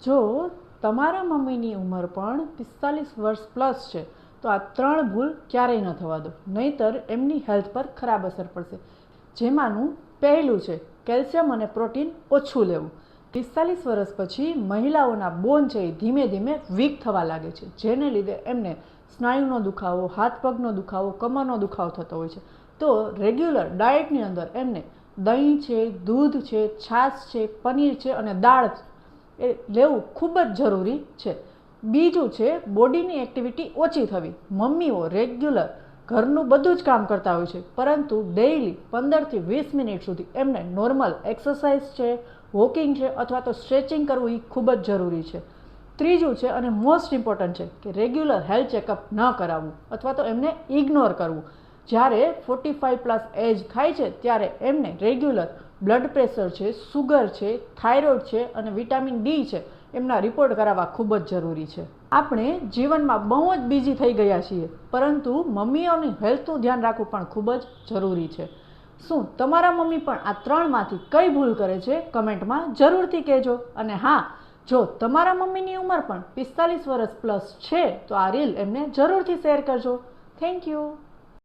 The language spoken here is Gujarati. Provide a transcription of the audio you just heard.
જો તમારા મમ્મીની ઉંમર પણ 45 વર્ષ પ્લસ છે તો આ 3 ભૂલ ક્યારેય ન થવા દો, નહીંતર એમની હેલ્થ પર ખરાબ અસર પડશે. જેમાંનું પહેલું છે કેલ્શિયમ અને પ્રોટીન ઓછું લેવું. 45 વર્ષ પછી મહિલાઓના બોન છે એ ધીમે ધીમે વીક થવા લાગે છે, જેને લીધે એમને સ્નાયુનો દુખાવો, હાથ પગનો દુખાવો, કમરનો દુખાવો થતો હોય છે. તો રેગ્યુલર ડાયટની અંદર એમને દહીં છે, દૂધ છે, છાશ છે, પનીર છે અને દાળ એ લેવું ખૂબ જ જરૂરી છે. બીજું છે બોડીની એક્ટિવિટી ઓછી થવી. મમ્મીઓ રેગ્યુલર ઘરનું બધું જ કામ કરતા હોય છે, પરંતુ ડેઇલી 15થી 20 મિનિટ સુધી એમને નોર્મલ એક્સરસાઇઝ છે, વોકિંગ છે અથવા તો સ્ટ્રેચિંગ કરવું એ ખૂબ જ જરૂરી છે. ત્રીજું છે અને મોસ્ટ ઇમ્પોર્ટન્ટ છે કે રેગ્યુલર હેલ્થ ચેકઅપ ન કરાવવું અથવા તો એમને ઇગ્નોર કરવું. જ્યારે 45 પ્લસ એજ થાય છે ત્યારે એમને રેગ્યુલર બ્લડ પ્રેશર છે, સુગર છે, થાઇરોઇડ છે અને વિટામિન ડી છે એમના રિપોર્ટ કરાવવા ખૂબ જ જરૂરી છે. આપણે જીવનમાં બહુ જ બિઝી થઈ ગયા છીએ, પરંતુ મમ્મીઓની હેલ્થનું ધ્યાન રાખવું પણ ખૂબ જ જરૂરી છે. શું તમારા મમ્મી પણ આ 3માંથી કઈ ભૂલ કરે છે? કમેન્ટમાં જરૂરથી કહેજો. અને હા, જો તમારા મમ્મીની ઉંમર પણ 45 વર્ષ પ્લસ છે તો આ રીલ એમને જરૂરથી શેર કરજો. Thank you.